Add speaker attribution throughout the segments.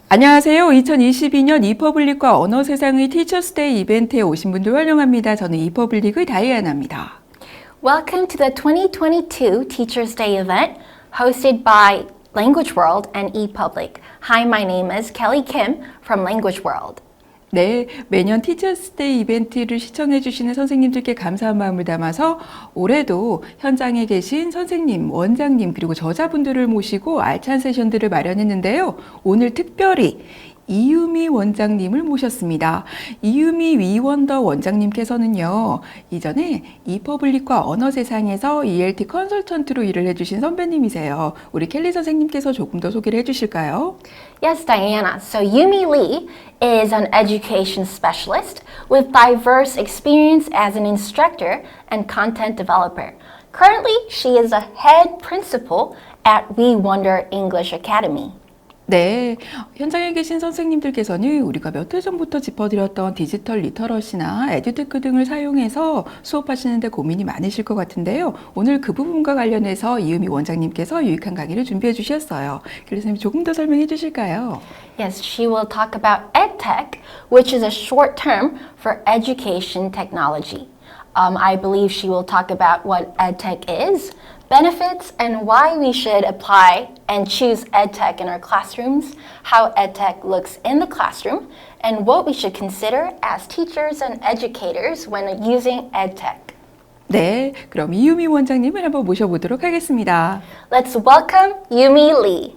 Speaker 1: 안녕하세요. 2022년 이퍼블릭과 언어세상의 티처스데이 이벤트에 오신 분들 환영합니다. 저는 이퍼블릭의 다이아나입니다.
Speaker 2: Welcome to the 2022 Teachers Day event hosted by Language World and ePublic. Hi, my name is Kelly Kim from Language World.
Speaker 1: 네, 매년 티처스데이 이벤트를 시청해 주시는 선생님들께 감사한 마음을 담아서 올해도 현장에 계신 선생님, 원장님 그리고 저자분들을 모시고 알찬 세션들을 마련했는데요. 오늘 특별히 이유미 원장님을 모셨습니다. 이유미 위원더 원장님께서는요, 이전에 이퍼블릭과 언어세상에서 ELT 컨설턴트로 일을 해주신 선배님이세요. 우리 켈리 선생님께서 조금 더 소개를 해주실까요?
Speaker 2: Yes, Diana. So Yumi Lee is an education specialist with diverse experience as an instructor and content developer. Currently, she is a head principal at We Wonder English Academy.
Speaker 1: 네, 현장에 계신 선생님들께서는 우리가 몇 회 전부터 짚어드렸던 디지털 리터러시나 에듀테크 등을 사용해서 수업하시는데 고민이 많으실 것 같은데요. 오늘 그 부분과 관련해서 이유미 원장님께서 유익한 강의를 준비해 주셨어요. 켈리 선생님 조금 더 설명해 주실까요?
Speaker 2: Yes, she will talk about EdTech, which is a short term for education technology. I believe she will talk about what EdTech is, benefits, and why we should apply and choose EdTech in our classrooms, how EdTech looks in the classroom, and what we should consider as teachers and educators when using EdTech.
Speaker 1: 네, 그럼 이유미 원장님을 한번 모셔보도록 하겠습니다.
Speaker 2: Let's welcome Yumi Lee.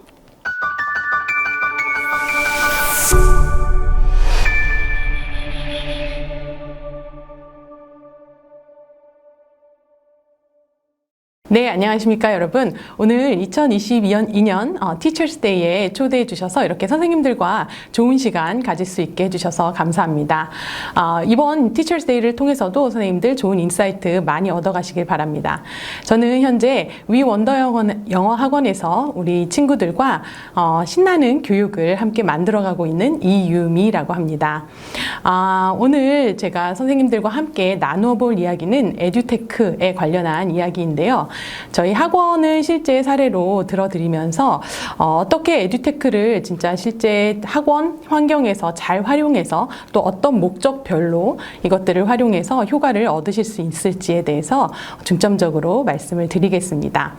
Speaker 3: 네, 안녕하십니까 여러분. 오늘 2022년 Teachers Day에 초대해 주셔서 이렇게 선생님들과 좋은 시간 가질 수 있게 해주셔서 감사합니다. 이번 Teachers Day를 통해서도 선생님들 좋은 인사이트 많이 얻어가시길 바랍니다. 저는 현재 위 원더 영어 학원에서 우리 친구들과 신나는 교육을 함께 만들어가고 있는 이유미라고 합니다. 오늘 제가 선생님들과 함께 나누어 볼 이야기는 에듀테크에 관련한 이야기인데요. 저희 학원을 실제 사례로 들어드리면서 어떻게 에듀테크를 진짜 실제 학원 환경에서 잘 활용해서 또 어떤 목적별로 이것들을 활용해서 효과를 얻으실 수 있을지에 대해서 중점적으로 말씀을 드리겠습니다.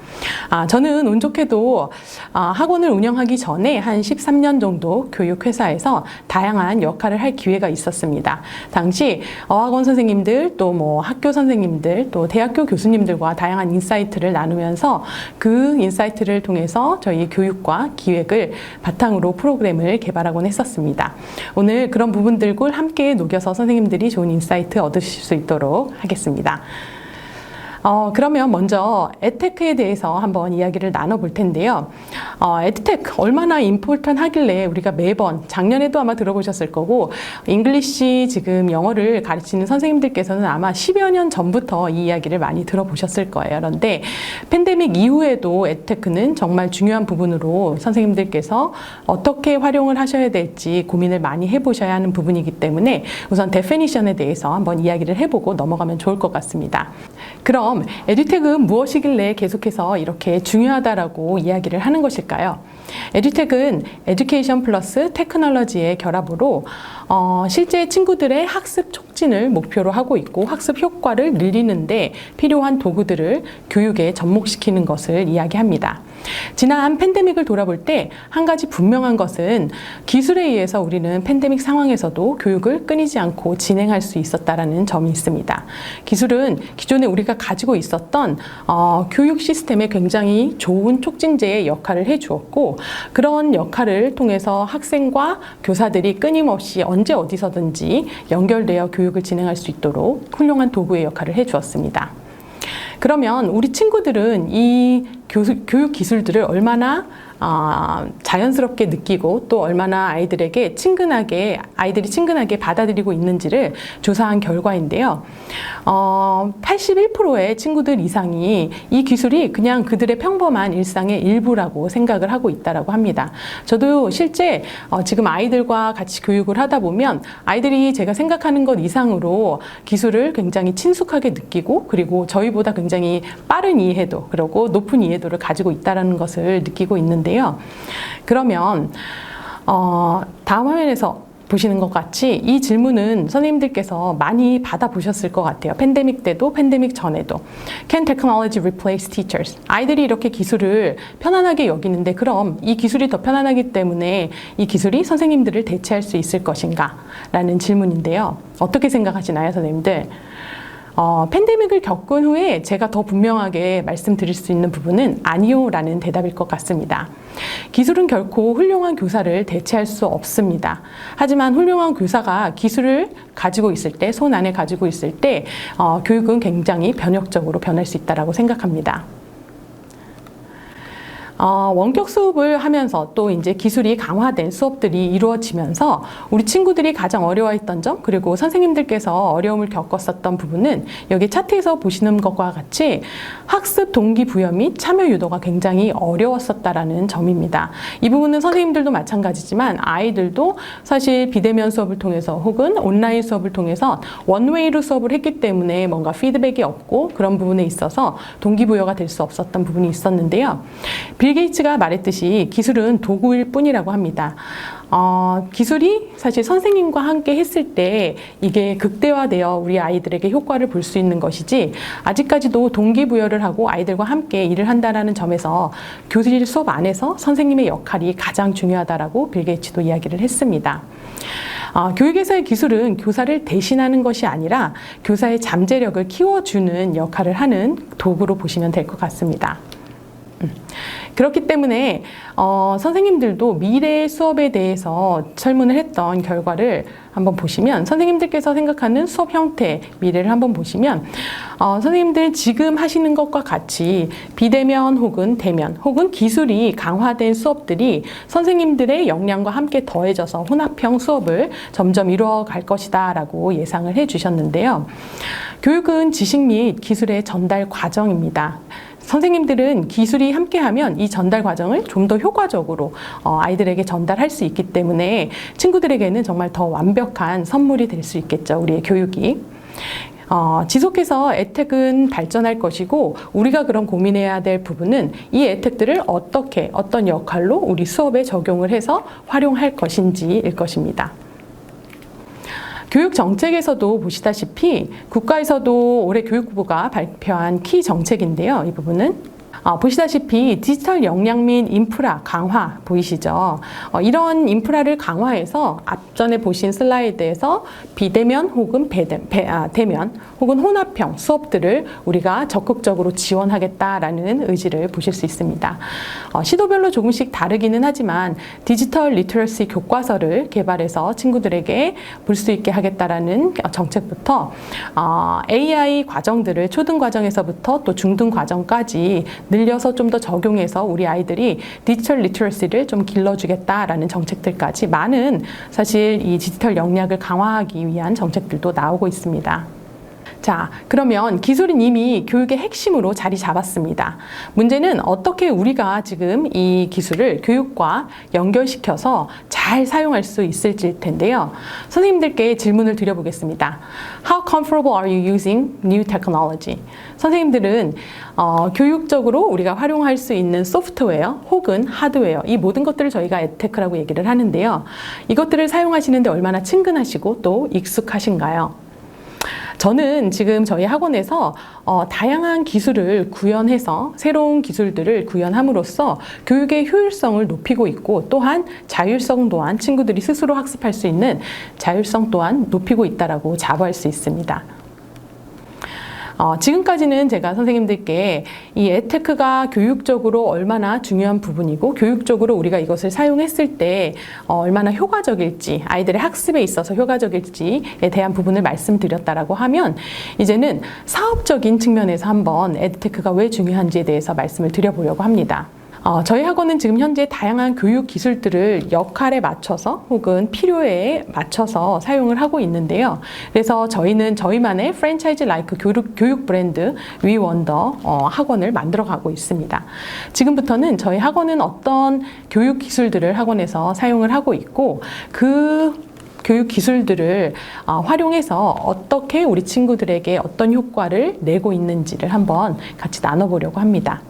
Speaker 3: 저는 운 좋게도 학원을 운영하기 전에 한 13년 정도 교육회사에서 다양한 역할을 할 기회가 있었습니다. 당시 어학원 선생님들 또 뭐 학교 선생님들 또 대학교 교수님들과 다양한 인사이트를 나누면서 그 인사이트를 통해서 저희 교육과 기획을 바탕으로 프로그램을 개발하곤 했었습니다. 오늘 그런 부분들을 함께 녹여서 선생님들이 좋은 인사이트 얻으실 수 있도록 하겠습니다. 그러면 먼저 에듀테크에 대해서 한번 이야기를 나눠볼 텐데요. 에듀테크 얼마나 임포턴 하길래 우리가 매번 작년에도 아마 들어보셨을 거고 잉글리시 지금 영어를 가르치는 선생님들께서는 아마 10여 년 전부터 이 이야기를 많이 들어보셨을 거예요. 그런데 팬데믹 이후에도 에듀테크는 정말 중요한 부분으로 선생님들께서 어떻게 활용을 하셔야 될지 고민을 많이 해보셔야 하는 부분이기 때문에 우선 데피니션에 대해서 한번 이야기를 해보고 넘어가면 좋을 것 같습니다. 그럼 에듀테크는 무엇이길래 계속해서 이렇게 중요하다라고 이야기를 하는 것일까요? 에듀텍은 에듀케이션 플러스 테크놀로지의 결합으로 실제 친구들의 학습 촉진을 목표로 하고 있고 학습 효과를 늘리는데 필요한 도구들을 교육에 접목시키는 것을 이야기합니다. 지난 팬데믹을 돌아볼 때 한 가지 분명한 것은 기술에 의해서 우리는 팬데믹 상황에서도 교육을 끊이지 않고 진행할 수 있었다라는 점이 있습니다. 기술은 기존에 우리가 가지고 있었던 교육 시스템에 굉장히 좋은 촉진제의 역할을 해주었고 그런 역할을 통해서 학생과 교사들이 끊임없이 언제 어디서든지 연결되어 교육을 진행할 수 있도록 훌륭한 도구의 역할을 해주었습니다. 그러면 우리 친구들은 이 교육 기술들을 얼마나 자연스럽게 느끼고 또 얼마나 아이들이 친근하게 받아들이고 있는지를 조사한 결과인데요. 81%의 친구들 이상이 이 기술이 그냥 그들의 평범한 일상의 일부라고 생각을 하고 있다고 합니다. 저도 실제 지금 아이들과 같이 교육을 하다 보면 아이들이 제가 생각하는 것 이상으로 기술을 굉장히 친숙하게 느끼고 그리고 저희보다 굉장히 빠른 이해도 그리고 높은 이해도를 가지고 있다는 것을 느끼고 있는데요. 그러면 다음 화면에서 보시는 것 같이 이 질문은 선생님들께서 많이 받아보셨을 것 같아요. 팬데믹 때도 팬데믹 전에도. Can technology replace teachers? 아이들이 이렇게 기술을 편안하게 여기는데 그럼 이 기술이 더 편안하기 때문에 이 기술이 선생님들을 대체할 수 있을 것인가? 라는 질문인데요. 어떻게 생각하시나요, 선생님들? 팬데믹을 겪은 후에 제가 더 분명하게 말씀드릴 수 있는 부분은 아니요 라는 대답일 것 같습니다. 기술은 결코 훌륭한 교사를 대체할 수 없습니다. 하지만 훌륭한 교사가 기술을 가지고 있을 때, 손 안에 가지고 있을 때 교육은 굉장히 변혁적으로 변할 수 있다고 생각합니다. 원격 수업을 하면서 또 이제 기술이 강화된 수업들이 이루어지면서 우리 친구들이 가장 어려워했던 점 그리고 선생님들께서 어려움을 겪었었던 부분은 여기 차트에서 보시는 것과 같이 학습 동기부여 및 참여 유도가 굉장히 어려웠었다라는 점입니다. 이 부분은 선생님들도 마찬가지지만 아이들도 사실 비대면 수업을 통해서 혹은 온라인 수업을 통해서 원웨이로 수업을 했기 때문에 뭔가 피드백이 없고 그런 부분에 있어서 동기부여가 될 수 없었던 부분이 있었는데요. 빌 게이츠가 말했듯이 기술은 도구일 뿐이라고 합니다. 기술이 사실 선생님과 함께 했을 때 이게 극대화되어 우리 아이들에게 효과를 볼 수 있는 것이지 아직까지도 동기부여를 하고 아이들과 함께 일을 한다는 점에서 교실 수업 안에서 선생님의 역할이 가장 중요하다라고 빌 게이츠도 이야기를 했습니다. 교육에서의 기술은 교사를 대신하는 것이 아니라 교사의 잠재력을 키워주는 역할을 하는 도구로 보시면 될 것 같습니다. 그렇기 때문에 선생님들도 미래의 수업에 대해서 설문을 했던 결과를 한번 보시면 선생님들께서 생각하는 수업 형태 미래를 한번 보시면 선생님들 지금 하시는 것과 같이 비대면 혹은 대면 혹은 기술이 강화된 수업들이 선생님들의 역량과 함께 더해져서 혼합형 수업을 점점 이루어갈 것이다 라고 예상을 해 주셨는데요. 교육은 지식 및 기술의 전달 과정입니다. 선생님들은 기술이 함께하면 이 전달 과정을 좀 더 효과적으로 아이들에게 전달할 수 있기 때문에 친구들에게는 정말 더 완벽한 선물이 될 수 있겠죠. 우리의 교육이. 지속해서 에텍은 발전할 것이고 우리가 그럼 고민해야 될 부분은 이 에텍들을 어떤 역할로 우리 수업에 적용을 해서 활용할 것인지일 것입니다. 교육 정책에서도 보시다시피 국가에서도 올해 교육부가 발표한 키 정책인데요. 이 부분은 보시다시피 디지털 역량 및 인프라 강화 보이시죠? 이런 인프라를 강화해서 앞전에 보신 슬라이드에서 비대면 혹은 대면 혹은 혼합형 수업들을 우리가 적극적으로 지원하겠다라는 의지를 보실 수 있습니다. 시도별로 조금씩 다르기는 하지만 디지털 리터러시 교과서를 개발해서 친구들에게 볼 수 있게 하겠다라는 정책부터 AI 과정들을 초등 과정에서부터 또 중등 과정까지 늘려서 좀 더 적용해서 우리 아이들이 디지털 리터러시를 좀 길러주겠다라는 정책들까지 많은 사실 이 디지털 역량을 강화하기 위한 정책들도 나오고 있습니다. 자, 그러면 기술은 이미 교육의 핵심으로 자리 잡았습니다. 문제는 어떻게 우리가 지금 이 기술을 교육과 연결시켜서 잘 사용할 수 있을지일 텐데요. 선생님들께 질문을 드려보겠습니다. How comfortable are you using new technology? 선생님들은 교육적으로 우리가 활용할 수 있는 소프트웨어 혹은 하드웨어, 이 모든 것들을 저희가 edtech라고 얘기를 하는데요. 이것들을 사용하시는데 얼마나 친근하시고 또 익숙하신가요? 저는 지금 저희 학원에서 다양한 기술을 구현해서 새로운 기술들을 구현함으로써 교육의 효율성을 높이고 있고 또한 자율성 또한 친구들이 스스로 학습할 수 있는 자율성 또한 높이고 있다라고 자부할 수 있습니다. 지금까지는 제가 선생님들께 이 edtech가 교육적으로 얼마나 중요한 부분이고 교육적으로 우리가 이것을 사용했을 때 얼마나 효과적일지, 아이들의 학습에 있어서 효과적일지에 대한 부분을 말씀드렸다라고 하면 이제는 사업적인 측면에서 한번 edtech가 왜 중요한지에 대해서 말씀을 드려보려고 합니다. 저희 학원은 지금 현재 다양한 교육 기술들을 역할에 맞춰서 혹은 필요에 맞춰서 사용을 하고 있는데요. 그래서 저희는 저희만의 프랜차이즈 라이크 교육 브랜드 위원더 학원을 만들어가고 있습니다. 지금부터는 저희 학원은 어떤 교육 기술들을 학원에서 사용을 하고 있고 그 교육 기술들을 활용해서 어떻게 우리 친구들에게 어떤 효과를 내고 있는지를 한번 같이 나눠보려고 합니다.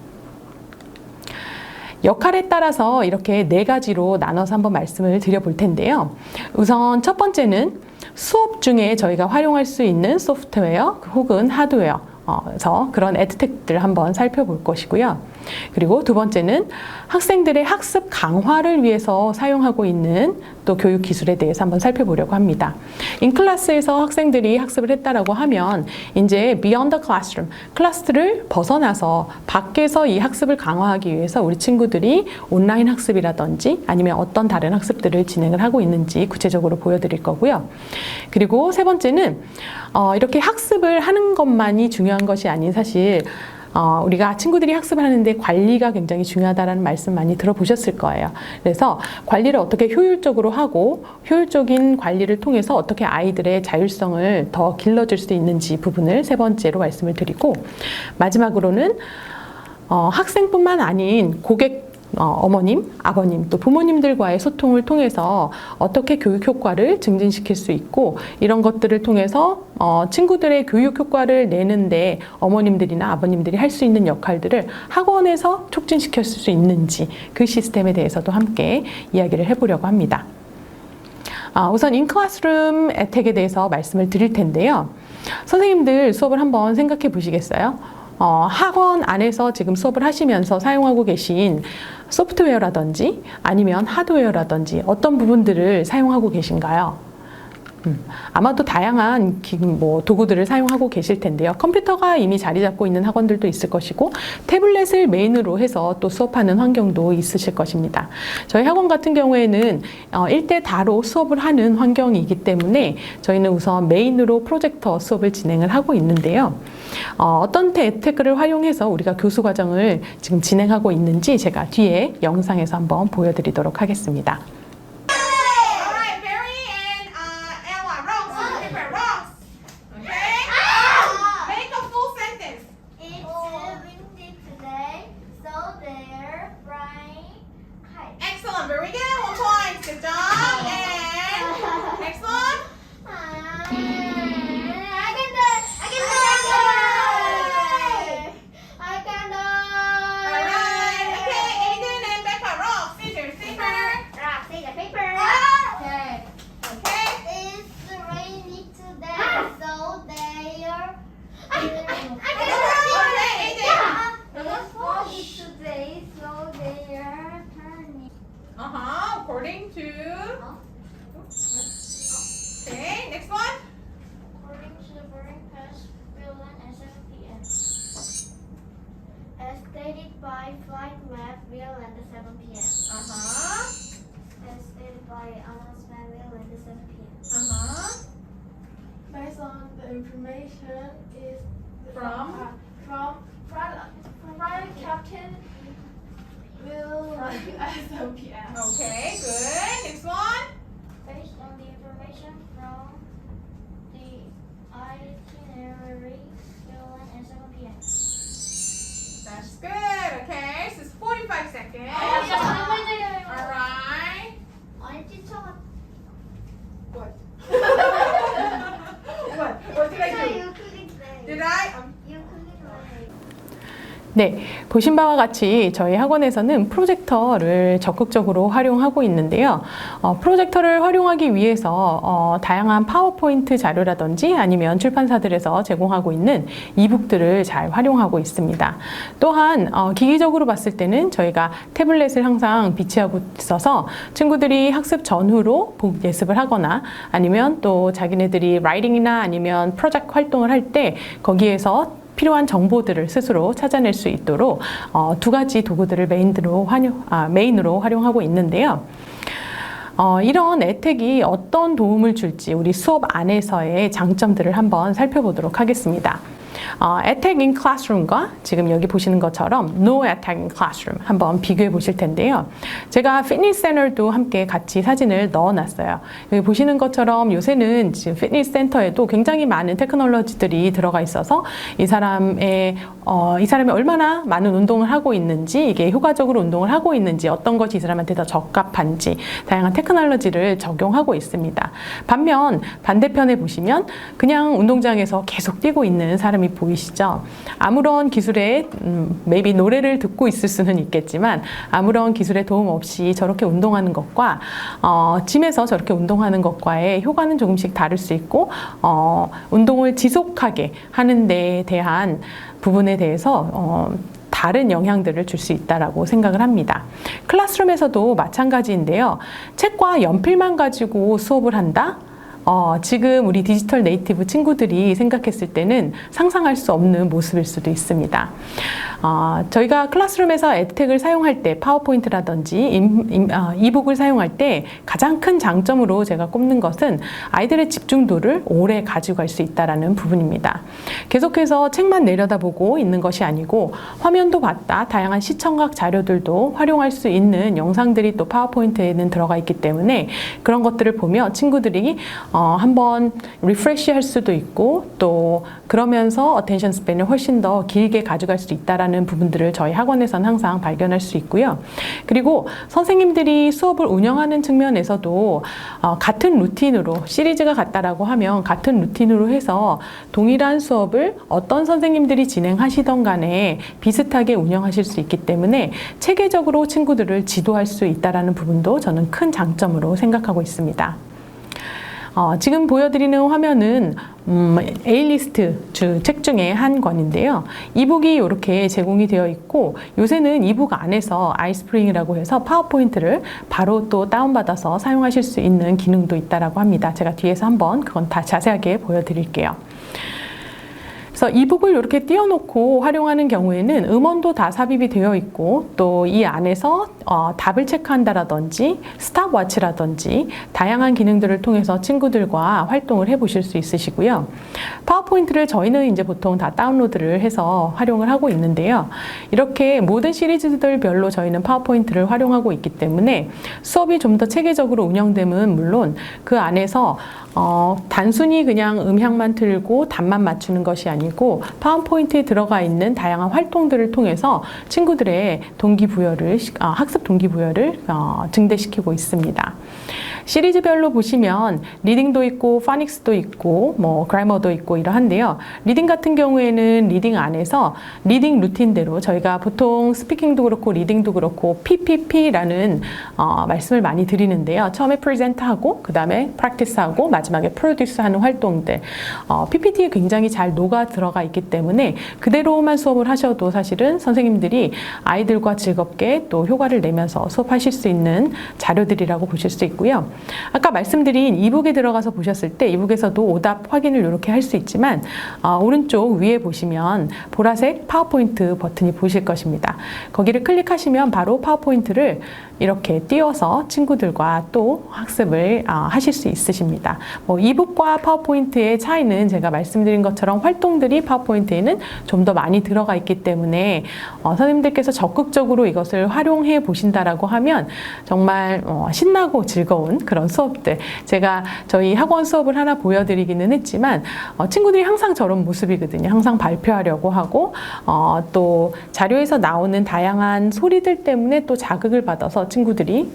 Speaker 3: 역할에 따라서 이렇게 4가지로 나눠서 한번 말씀을 드려볼 텐데요. 우선 첫 번째는 수업 중에 저희가 활용할 수 있는 소프트웨어 혹은 하드웨어, 그래서 그런 edtech들을 한번 살펴볼 것이고요. 그리고 두 번째는 학생들의 학습 강화를 위해서 사용하고 있는 또 교육 기술에 대해서 한번 살펴보려고 합니다. 인클래스에서 학생들이 학습을 했다라고 하면 이제 beyond the classroom, 클래스를 벗어나서 밖에서 이 학습을 강화하기 위해서 우리 친구들이 온라인 학습이라든지 아니면 어떤 다른 학습들을 진행을 하고 있는지 구체적으로 보여드릴 거고요. 그리고 세 번째는 이렇게 학습을 하는 것만이 중요한 것이 아닌 사실 우리가 친구들이 학습을 하는데 관리가 굉장히 중요하다는 말씀 많이 들어보셨을 거예요. 그래서 관리를 어떻게 효율적으로 하고 효율적인 관리를 통해서 어떻게 아이들의 자율성을 더 길러줄 수 있는지 부분을 세 번째로 말씀을 드리고 마지막으로는 학생뿐만 아닌 고객 어머님, 아버님, 또 부모님들과의 소통을 통해서 어떻게 교육 효과를 증진시킬 수 있고 이런 것들을 통해서 친구들의 교육 효과를 내는데 어머님들이나 아버님들이 할 수 있는 역할들을 학원에서 촉진시킬 수 있는지 그 시스템에 대해서도 함께 이야기를 해보려고 합니다. 우선 인클래스룸 edtech에 대해서 말씀을 드릴 텐데요. 선생님들 수업을 한번 생각해 보시겠어요? 학원 안에서 지금 수업을 하시면서 사용하고 계신 소프트웨어라든지 아니면 하드웨어라든지 어떤 부분들을 사용하고 계신가요? 아마도 다양한 도구들을 사용하고 계실 텐데요. 컴퓨터가 이미 자리 잡고 있는 학원들도 있을 것이고 태블릿을 메인으로 해서 또 수업하는 환경도 있으실 것입니다. 저희 학원 같은 경우에는 1대 다로 수업을 하는 환경이기 때문에 저희는 우선 메인으로 프로젝터 수업을 진행을 하고 있는데요. 어떤 edtech를 활용해서 우리가 교수 과정을 지금 진행하고 있는지 제가 뒤에 영상에서 한번 보여드리도록 하겠습니다.
Speaker 4: Very good. 1 point. Good job. And next one. Alright. Okay, Aiden and Becca. Rock, scissors, paper. Okay. According to. Okay, next one.
Speaker 5: According to the boarding pass, will land at 7 p.m. As stated by flight map, will land at 7 p.m. As stated by announcement, will land at 7 p.m.
Speaker 6: Based on the information is
Speaker 4: From?
Speaker 6: from flight captain will land at 7 p.m.
Speaker 4: Okay, good. Next one.
Speaker 5: Based on the information from the itinerary, violin, and 7 p.m.
Speaker 4: That's good. Okay, so it's 45 seconds. All right.
Speaker 5: 아니, 티처가
Speaker 4: What? What did I do?
Speaker 5: you clicked there.
Speaker 4: Did I?
Speaker 5: You clicked there.
Speaker 3: 네, 보신 바와 같이 저희 학원에서는 프로젝터를 적극적으로 활용하고 있는데요. 프로젝터를 활용하기 위해서 다양한 파워포인트 자료라든지 아니면 출판사들에서 제공하고 있는 이북들을 잘 활용하고 있습니다. 또한 기기적으로 봤을 때는 저희가 태블릿을 항상 비치하고 있어서 친구들이 학습 전후로 복 예습을 하거나 아니면 또 자기네들이 라이팅이나 아니면 프로젝트 활동을 할 때 거기에서 필요한 정보들을 스스로 찾아낼 수 있도록 두 가지 도구들을 메인으로 활용하고 있는데요. 이런 혜택이 어떤 도움을 줄지 우리 수업 안에서의 장점들을 한번 살펴보도록 하겠습니다. Attack in Classroom과 지금 여기 보시는 것처럼 No Attack in Classroom 한번 비교해 보실 텐데요. 제가 Fitness Center도 함께 같이 사진을 넣어놨어요. 여기 보시는 것처럼 요새는 지금 Fitness Center에도 굉장히 많은 테크놀로지들이 들어가 있어서 이 사람이 얼마나 많은 운동을 하고 있는지, 이게 효과적으로 운동을 하고 있는지, 어떤 것이 이 사람한테 더 적합한지 다양한 테크놀로지를 적용하고 있습니다. 반면 반대편에 보시면 그냥 운동장에서 계속 뛰고 있는 사람이 보이시죠? 아무런 기술에 maybe 노래를 듣고 있을 수는 있겠지만 아무런 기술의 도움 없이 저렇게 운동하는 것과 짐에서 저렇게 운동하는 것과의 효과는 조금씩 다를 수 있고 운동을 지속하게 하는 데에 대한 부분에 대해서 다른 영향들을 줄 수 있다라고 생각을 합니다. 클래스룸에서도 마찬가지인데요. 책과 연필만 가지고 수업을 한다? 지금 우리 디지털 네이티브 친구들이 생각했을 때는 상상할 수 없는 모습일 수도 있습니다. 저희가 클래스룸에서 에듀텍을 사용할 때 파워포인트라든지 이북을 사용할 때 가장 큰 장점으로 제가 꼽는 것은 아이들의 집중도를 오래 가지고 갈 수 있다는 부분입니다. 계속해서 책만 내려다보고 있는 것이 아니고 화면도 봤다, 다양한 시청각 자료들도 활용할 수 있는 영상들이 또 파워포인트에는 들어가 있기 때문에 그런 것들을 보며 친구들이 한번 리프레시 할 수도 있고 또 그러면서 어텐션 스팬을 훨씬 더 길게 가져갈 수 있다라는 부분들을 저희 학원에서는 항상 발견할 수 있고요. 그리고 선생님들이 수업을 운영하는 측면에서도 같은 루틴으로 시리즈가 같다라고 하면 같은 루틴으로 해서 동일한 수업을 어떤 선생님들이 진행하시던 간에 비슷하게 운영하실 수 있기 때문에 체계적으로 친구들을 지도할 수 있다라는 부분도 저는 큰 장점으로 생각하고 있습니다. 지금 보여드리는 화면은 A리스트 책 중에 한 권인데요. 이북이 이렇게 제공이 되어 있고 요새는 이북 안에서 아이스프링이라고 해서 파워포인트를 바로 또 다운받아서 사용하실 수 있는 기능도 있다고 합니다. 제가 뒤에서 한번 그건 다 자세하게 보여드릴게요. 그래서 이북을 이렇게 띄워놓고 활용하는 경우에는 음원도 다 삽입이 되어 있고 또 이 안에서 답을 체크한다라든지 스탑워치라든지 다양한 기능들을 통해서 친구들과 활동을 해보실 수 있으시고요. 파워포인트를 저희는 이제 보통 다 다운로드를 해서 활용을 하고 있는데요. 이렇게 모든 시리즈들별로 저희는 파워포인트를 활용하고 있기 때문에 수업이 좀 더 체계적으로 운영되면 물론 그 안에서 단순히 그냥 음향만 틀고 답만 맞추는 것이 아니고 파워포인트에 들어가 있는 다양한 활동들을 통해서 친구들의 동기부여를 학습 동기부여를 증대시키고 있습니다. 시리즈별로 보시면 리딩도 있고 파닉스도 있고 뭐 그래머도 있고 이러한데요. 리딩 같은 경우에는 리딩 안에서 리딩 루틴대로 저희가 보통 스피킹도 그렇고 리딩도 그렇고 PPP라는 말씀을 많이 드리는데요. 처음에 프레젠트하고 그 다음에 프랙티스하고 마지막에 프로듀스하는 활동들 PPT에 굉장히 잘 녹아 들어가 있기 때문에 그대로만 수업을 하셔도 사실은 선생님들이 아이들과 즐겁게 또 효과를 내면서 수업하실 수 있는 자료들이라고 보실 수 있고요. 아까 말씀드린 이북에 들어가서 보셨을 때 이북에서도 오답 확인을 이렇게 할 수 있지만 오른쪽 위에 보시면 보라색 파워포인트 버튼이 보이실 것입니다. 거기를 클릭하시면 바로 파워포인트를 이렇게 띄워서 친구들과 또 학습을 하실 수 있으십니다. 뭐 이북과 파워포인트의 차이는 제가 말씀드린 것처럼 활동들이 파워포인트에는 좀 더 많이 들어가 있기 때문에 선생님들께서 적극적으로 이것을 활용해 보신다라고 하면 정말 신나고 즐거운 그런 수업들, 제가 저희 학원 수업을 하나 보여드리기는 했지만 친구들이 항상 저런 모습이거든요. 항상 발표하려고 하고 또 자료에서 나오는 다양한 소리들 때문에 또 자극을 받아서 친구들이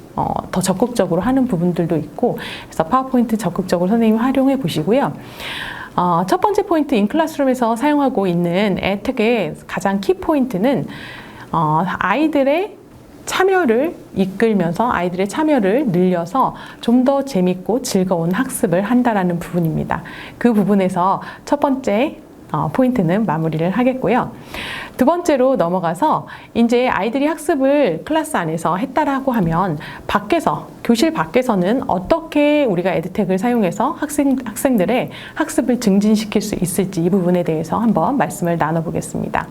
Speaker 3: 더 적극적으로 하는 부분들도 있고, 그래서 파워포인트 적극적으로 선생님이 활용해 보시고요. 첫 번째 포인트, 인클래스룸에서 사용하고 있는 에텍의 가장 키포인트는 아이들의 참여를 이끌면서 아이들의 참여를 늘려서 좀 더 재밌고 즐거운 학습을 한다라는 부분입니다. 그 부분에서 첫 번째 포인트는 마무리를 하겠고요. 두 번째로 넘어가서 이제 아이들이 학습을 클래스 안에서 했다라고 하면 밖에서, 교실 밖에서는 어떻게 우리가 에듀텍을 사용해서 학생들의 학습을 증진시킬 수 있을지 이 부분에 대해서 한번 말씀을 나눠보겠습니다.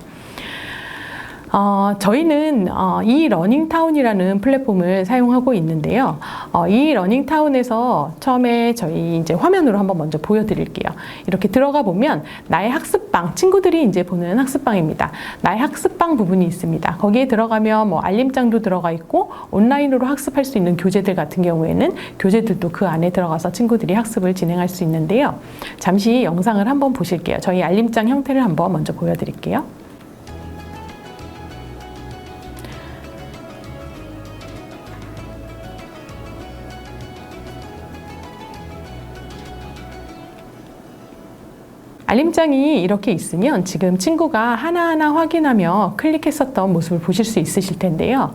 Speaker 3: 저희는 이 러닝타운이라는 플랫폼을 사용하고 있는데요. 이 러닝타운에서 처음에 저희 이제 화면으로 한번 먼저 보여드릴게요. 이렇게 들어가 보면 나의 학습방, 친구들이 이제 보는 학습방입니다. 나의 학습방 부분이 있습니다. 거기에 들어가면 뭐 알림장도 들어가 있고 온라인으로 학습할 수 있는 교재들 같은 경우에는 교재들도 그 안에 들어가서 친구들이 학습을 진행할 수 있는데요. 잠시 영상을 한번 보실게요. 저희 알림장 형태를 한번 먼저 보여드릴게요. 알림장이 이렇게 있으면 지금 친구가 하나하나 확인하며 클릭했었던 모습을 보실 수 있으실 텐데요.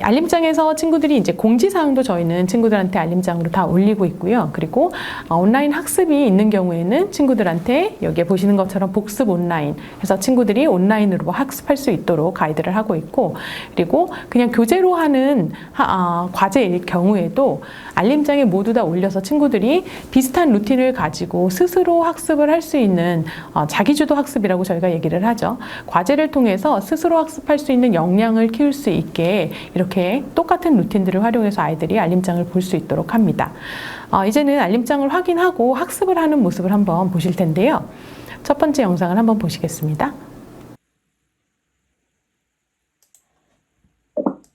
Speaker 3: 알림장에서 친구들이 이제 공지사항도 저희는 친구들한테 알림장으로 다 올리고 있고요. 그리고 온라인 학습이 있는 경우에는 친구들한테 여기에 보시는 것처럼 복습 온라인 해서 친구들이 온라인으로 학습할 수 있도록 가이드를 하고 있고, 그리고 그냥 교재로 하는 과제일 경우에도 알림장에 모두 다 올려서 친구들이 비슷한 루틴을 가지고 스스로 학습을 할 수 있는 자기주도 학습이라고 저희가 얘기를 하죠. 과제를 통해서 스스로 학습할 수 있는 역량을 키울 수 있게 이렇게 똑같은 루틴들을 활용해서 아이들이 알림장을 볼 수 있도록 합니다. 이제는 알림장을 확인하고 학습을 하는 모습을 한번 보실 텐데요. 첫 번째 영상을 한번 보시겠습니다.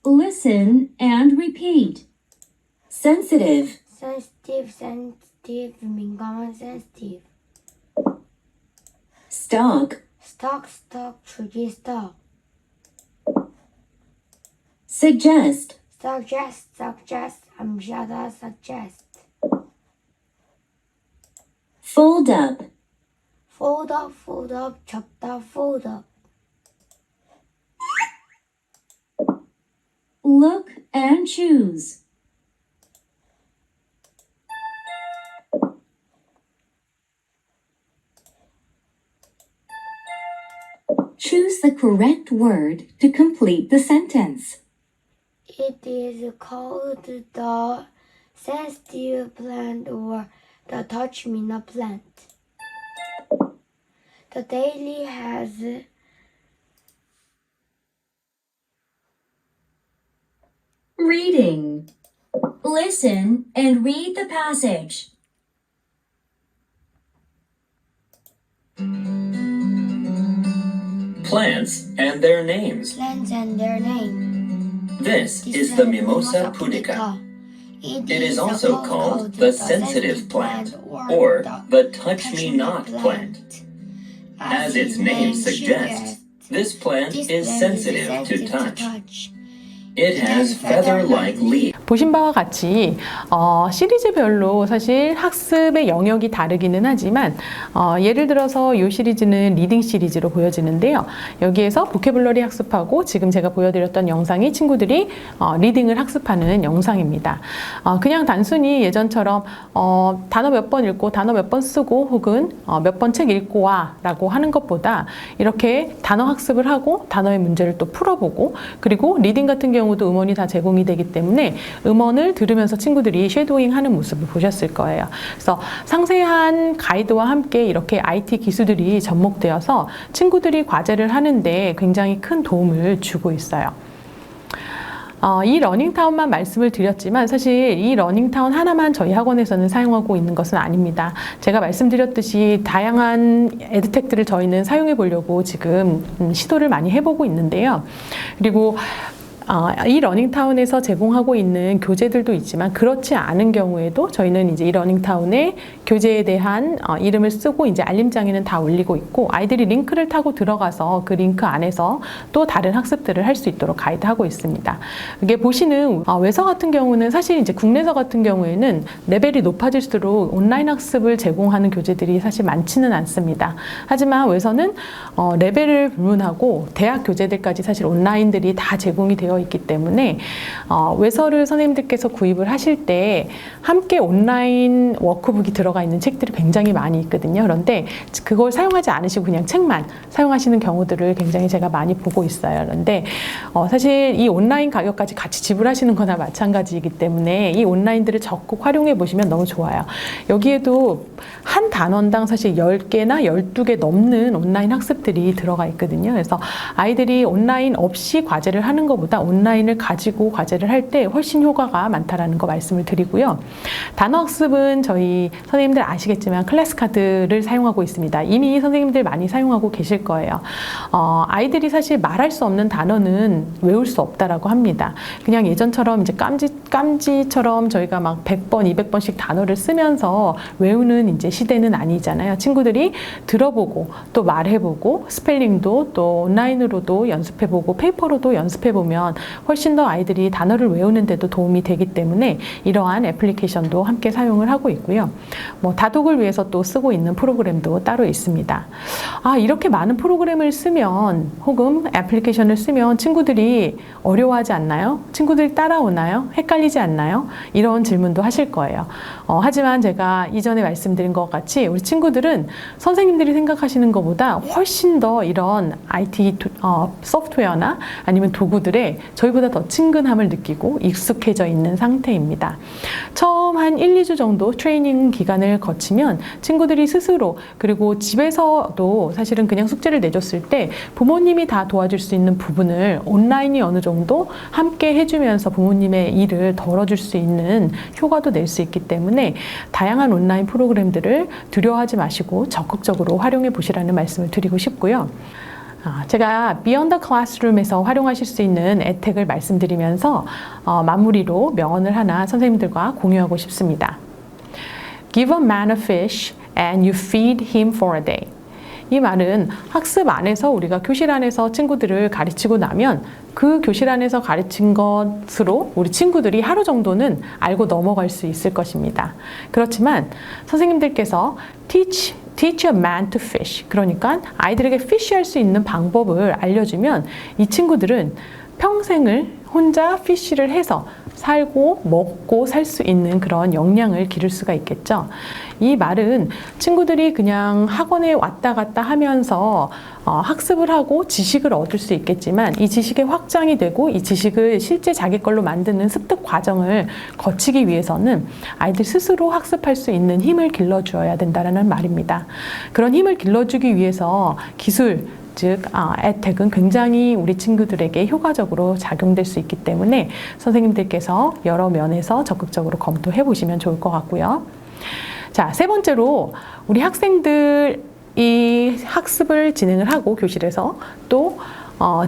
Speaker 7: Listen and repeat. Sensitive,
Speaker 5: sensitive, sensitive, 민감한 sensitive.
Speaker 7: stock,
Speaker 5: stock, stock, 주기 stock.
Speaker 7: suggest,
Speaker 5: suggest, suggest, 암시하다 suggest.
Speaker 7: fold up,
Speaker 5: fold up, fold up, 접다 fold up.
Speaker 7: look and choose. Choose the correct word to complete the sentence.
Speaker 5: It is called the sensitive plant or the touch-me-not plant. The daily has
Speaker 7: Reading. Listen and read the passage.
Speaker 8: Plants and their names.
Speaker 5: plants and their name.
Speaker 8: This is the Mimosa pudica. It is also called the sensitive plant or the touch-me-not plant. As its name suggests, this plant is sensitive to touch. It has feather-like leaves.
Speaker 3: 보신 바와 같이 시리즈별로 사실 학습의 영역이 다르기는 하지만 예를 들어서 이 시리즈는 리딩 시리즈로 보여지는데요. 여기에서 보캐블러리 학습하고 지금 제가 보여드렸던 영상이 친구들이 리딩을 학습하는 영상입니다. 그냥 단순히 예전처럼 단어 몇 번 읽고 단어 몇 번 쓰고 혹은 몇 번 책 읽고 와 라고 하는 것보다 이렇게 단어 학습을 하고 단어의 문제를 또 풀어보고, 그리고 리딩 같은 경우도 음원이 다 제공이 되기 때문에 음원을 들으면서 친구들이 쉐도잉 하는 모습을 보셨을 거예요. 그래서 상세한 가이드와 함께 이렇게 IT 기술들이 접목되어서 친구들이 과제를 하는데 굉장히 큰 도움을 주고 있어요. 이 러닝타운만 말씀을 드렸지만 사실 이 러닝타운 하나만 저희 학원에서는 사용하고 있는 것은 아닙니다. 제가 말씀드렸듯이 다양한 에드텍들을 저희는 사용해 보려고 지금 시도를 많이 해보고 있는데요. 그리고 이 러닝타운에서 제공하고 있는 교재들도 있지만 그렇지 않은 경우에도 저희는 이제 이 러닝타운의 교재에 대한 이름을 쓰고 이제 알림장에는 다 올리고 있고 아이들이 링크를 타고 들어가서 그 링크 안에서 또 다른 학습들을 할 수 있도록 가이드하고 있습니다. 이게 보시는 외서 같은 경우는 사실 이제 국내서 같은 경우에는 레벨이 높아질수록 온라인 학습을 제공하는 교재들이 사실 많지는 않습니다. 하지만 외서는 레벨을 불문하고 대학 교재들까지 사실 온라인들이 다 제공이 되어 있기 때문에 외서를 선생님들께서 구입을 하실 때 함께 온라인 워크북이 들어가 있는 책들이 굉장히 많이 있거든요. 그런데 그걸 사용하지 않으시고 그냥 책만 사용하시는 경우들을 굉장히 제가 많이 보고 있어요. 그런데 사실 이 온라인 가격까지 같이 지불하시는 거나 마찬가지이기 때문에 이 온라인들을 적극 활용해 보시면 너무 좋아요. 여기에도 한 단원당 사실 10개나 12개 넘는 온라인 학습들이 들어가 있거든요. 그래서 아이들이 온라인 없이 과제를 하는 것보다 온라인을 가지고 과제를 할 때 훨씬 효과가 많다라는 거 말씀을 드리고요. 단어 학습은 저희 선생님들 아시겠지만 클래스 카드를 사용하고 있습니다. 이미 선생님들 많이 사용하고 계실 거예요. 아이들이 사실 말할 수 없는 단어는 외울 수 없다라고 합니다. 그냥 예전처럼 이제 깜지처럼 저희가 막 100번, 200번씩 단어를 쓰면서 외우는 이제 시대는 아니잖아요. 친구들이 들어보고 또 말해보고 스펠링도 또 온라인으로도 연습해보고 페이퍼로도 연습해보면 훨씬 더 아이들이 단어를 외우는데도 도움이 되기 때문에 이러한 애플리케이션도 함께 사용을 하고 있고요. 뭐 다독을 위해서 또 쓰고 있는 프로그램도 따로 있습니다. 이렇게 많은 프로그램을 쓰면 혹은 애플리케이션을 쓰면 친구들이 어려워하지 않나요? 친구들이 따라오나요? 헷갈리지 않나요? 이런 질문도 하실 거예요. 하지만 제가 이전에 말씀드린 것 같이 우리 친구들은 선생님들이 생각하시는 것보다 훨씬 더 이런 IT 소프트웨어나 아니면 도구들에 저희보다 더 친근함을 느끼고 익숙해져 있는 상태입니다. 처음 한 1, 2주 정도 트레이닝 기간을 거치면 친구들이 스스로 그리고 집에서도 사실은 그냥 숙제를 내줬을 때 부모님이 다 도와줄 수 있는 부분을 온라인이 어느 정도 함께 해주면서 부모님의 일을 덜어줄 수 있는 효과도 낼 수 있기 때문에 다양한 온라인 프로그램들을 두려워하지 마시고 적극적으로 활용해 보시라는 말씀을 드리고 싶고요. 제가 Beyond the Classroom에서 활용하실 수 있는 혜택을 말씀드리면서 마무리로 명언을 하나 선생님들과 공유하고 싶습니다. Give a man a fish and you feed him for a day. 이 말은 학습 안에서 우리가 교실 안에서 친구들을 가르치고 나면 그 교실 안에서 가르친 것으로 우리 친구들이 하루 정도는 알고 넘어갈 수 있을 것입니다. 그렇지만 선생님들께서 teach a man to fish. 그러니까 아이들에게 피쉬할 수 있는 방법을 알려주면 이 친구들은 평생을 혼자 피쉬를 해서 살고 먹고 살 수 있는 그런 역량을 기를 수가 있겠죠. 이 말은 친구들이 그냥 학원에 왔다 갔다 하면서 학습을 하고 지식을 얻을 수 있겠지만 이 지식의 확장이 되고 이 지식을 실제 자기 걸로 만드는 습득 과정을 거치기 위해서는 아이들 스스로 학습할 수 있는 힘을 길러주어야 된다는 말입니다. 그런 힘을 길러주기 위해서 기술, 즉 혜택은 굉장히 우리 친구들에게 효과적으로 작용될 수 있기 때문에 선생님들께서 여러 면에서 적극적으로 검토해 보시면 좋을 것 같고요. 자, 세 번째로 우리 학생들이 학습을 진행을 하고 교실에서 또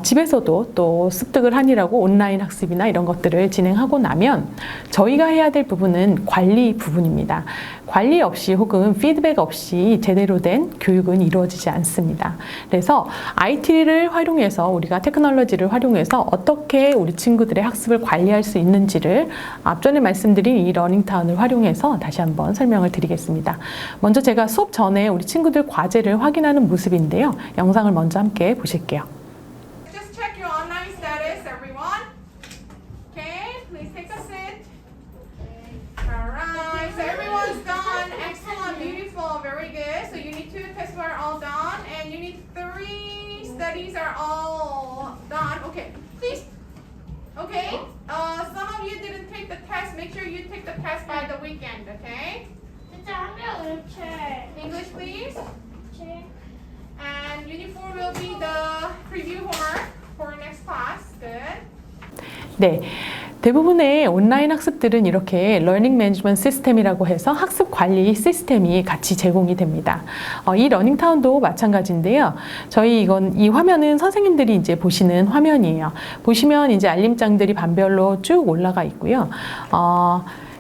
Speaker 3: 집에서도 또 습득을 하느라고 온라인 학습이나 이런 것들을 진행하고 나면 저희가 해야 될 부분은 관리 부분입니다. 관리 없이 혹은 피드백 없이 제대로 된 교육은 이루어지지 않습니다. 그래서 IT를 활용해서 우리가 테크놀로지를 활용해서 어떻게 우리 친구들의 학습을 관리할 수 있는지를 앞전에 말씀드린 이 러닝타운을 활용해서 다시 한번 설명을 드리겠습니다. 먼저 제가 수업 전에 우리 친구들 과제를 확인하는 모습인데요. 영상을 먼저 함께 보실게요.
Speaker 4: Just check your online status, everyone. Okay, please take a seat. Alright, so everyone's done. Excellent, beautiful, very good. So you need 2 tests are all done, and you need 3 studies are all done. Okay, please. Okay, some of you didn't take the test. Make sure you take the test by the weekend. Okay.
Speaker 5: 진짜 한국어로 책.
Speaker 4: English, please.
Speaker 5: 책.
Speaker 4: And unit 4 will be the preview homework for next class. Good.
Speaker 3: 네. 대부분의 온라인 학습들은 이렇게 러닝 매니지먼트 시스템이라고 해서 학습 관리 시스템이 같이 제공이 됩니다. 이 러닝타운도 마찬가지인데요. 이 화면은 선생님들이 이제 보시는 화면이에요. 보시면 이제 알림장들이 반별로 쭉 올라가 있고요.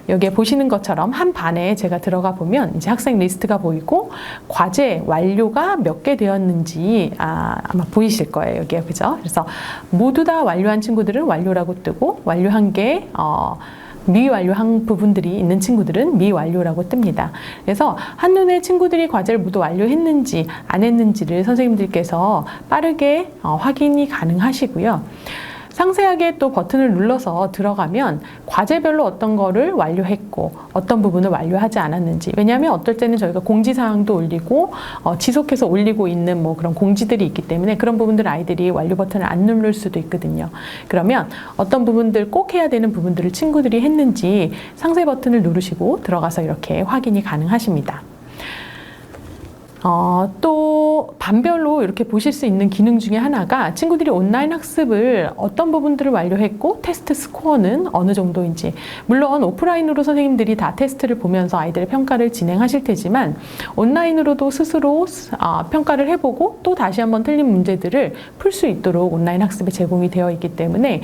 Speaker 3: 여기에 보시는 것처럼 한 반에 제가 들어가 보면 이제 학생 리스트가 보이고 과제 완료가 몇 개 되었는지 아마 보이실 거예요. 여기에 그죠? 그래서 모두 다 완료한 친구들은 완료라고 뜨고 완료한 게 미완료한 부분들이 있는 친구들은 미완료라고 뜹니다. 그래서 한눈에 친구들이 과제를 모두 완료했는지 안 했는지를 선생님들께서 빠르게 확인이 가능하시고요. 상세하게 또 버튼을 눌러서 들어가면 과제별로 어떤 거를 완료했고 어떤 부분을 완료하지 않았는지, 왜냐하면 어떨 때는 저희가 공지사항도 올리고 지속해서 올리고 있는 뭐 그런 공지들이 있기 때문에 그런 부분들 아이들이 완료 버튼을 안 누를 수도 있거든요. 그러면 어떤 부분들 꼭 해야 되는 부분들을 친구들이 했는지 상세 버튼을 누르시고 들어가서 이렇게 확인이 가능하십니다. 또 반별로 이렇게 보실 수 있는 기능 중에 하나가 친구들이 온라인 학습을 어떤 부분들을 완료했고 테스트 스코어는 어느 정도인지, 물론 오프라인으로 선생님들이 다 테스트를 보면서 아이들의 평가를 진행하실 테지만 온라인으로도 스스로 평가를 해보고 또 다시 한번 틀린 문제들을 풀 수 있도록 온라인 학습이 제공이 되어 있기 때문에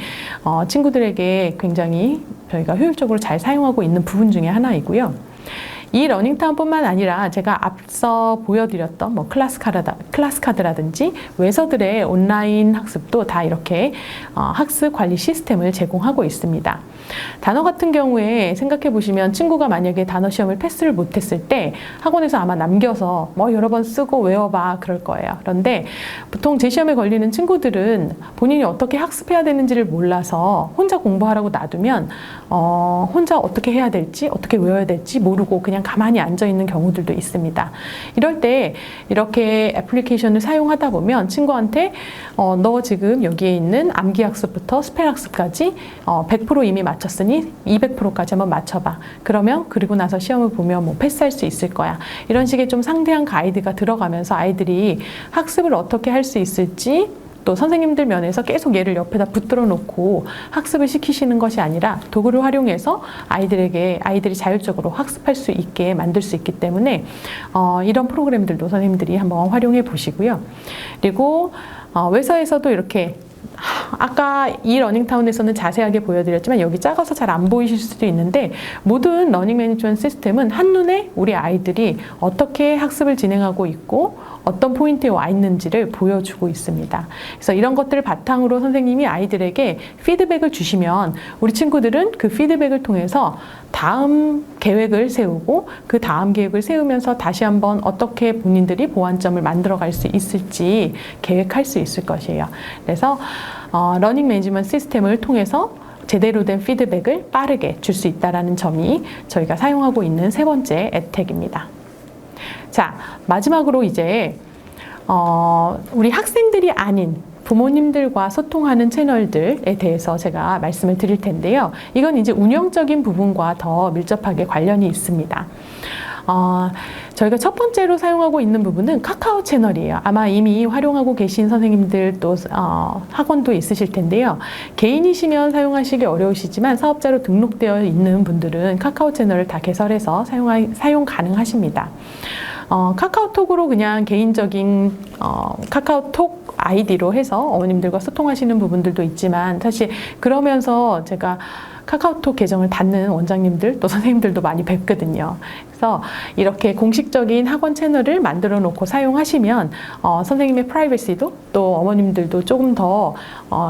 Speaker 3: 친구들에게 굉장히 저희가 효율적으로 잘 사용하고 있는 부분 중에 하나이고요. 이 러닝타운뿐만 아니라 제가 앞서 보여드렸던 뭐 클래스카드라든지 외서들의 온라인 학습도 다 이렇게 학습 관리 시스템을 제공하고 있습니다. 단어 같은 경우에 생각해 보시면 친구가 만약에 단어 시험을 패스를 못했을 때 학원에서 아마 남겨서 뭐 여러 번 쓰고 외워봐 그럴 거예요. 그런데 보통 재시험에 걸리는 친구들은 본인이 어떻게 학습해야 되는지를 몰라서 혼자 공부하라고 놔두면 혼자 어떻게 해야 될지 어떻게 외워야 될지 모르고 그냥 가만히 앉아 있는 경우들도 있습니다. 이럴 때 이렇게 애플리케이션을 사용하다 보면 친구한테 너 지금 여기에 있는 암기 학습부터 스펠 학습까지 100% 이미 맞췄으니 200%까지 한번 맞춰봐. 그러면 그리고 나서 시험을 보면 뭐 패스할 수 있을 거야. 이런 식의 좀 상세한 가이드가 들어가면서 아이들이 학습을 어떻게 할 수 있을지, 또 선생님들 면에서 계속 얘를 옆에다 붙들어 놓고 학습을 시키시는 것이 아니라 도구를 활용해서 아이들이 자율적으로 학습할 수 있게 만들 수 있기 때문에 이런 프로그램들도 선생님들이 한번 활용해 보시고요. 그리고 외서에서도 이렇게 아까 이 러닝타운에서는 자세하게 보여드렸지만 여기 작아서 잘 안 보이실 수도 있는데 모든 러닝 매니지먼트 시스템은 한눈에 우리 아이들이 어떻게 학습을 진행하고 있고 어떤 포인트에 와 있는지를 보여주고 있습니다. 그래서 이런 것들을 바탕으로 선생님이 아이들에게 피드백을 주시면 우리 친구들은 그 피드백을 통해서 다음 계획을 세우고 그 다음 계획을 세우면서 다시 한번 어떻게 본인들이 보완점을 만들어갈 수 있을지 계획할 수 있을 것이에요. 그래서 러닝 매니지먼트 시스템을 통해서 제대로 된 피드백을 빠르게 줄 수 있다는 점이 저희가 사용하고 있는 세 번째 앱텍입니다. 자, 마지막으로 이제 우리 학생들이 아닌 부모님들과 소통하는 채널들에 대해서 제가 말씀을 드릴 텐데요. 이건 이제 운영적인 부분과 더 밀접하게 관련이 있습니다. 저희가 첫 번째로 사용하고 있는 부분은 카카오 채널이에요. 아마 이미 활용하고 계신 선생님들 또 학원도 있으실 텐데요. 개인이시면 사용하시기 어려우시지만 사업자로 등록되어 있는 분들은 카카오 채널을 다 개설해서 사용 가능하십니다. 카카오톡으로 그냥 개인적인 카카오톡 아이디로 해서 어머님들과 소통하시는 부분들도 있지만 사실 그러면서 제가 카카오톡 계정을 닫는 원장님들 또 선생님들도 많이 뵙거든요. 그래서 이렇게 공식적인 학원 채널을 만들어 놓고 사용하시면 선생님의 프라이버시도 또 어머님들도 조금 더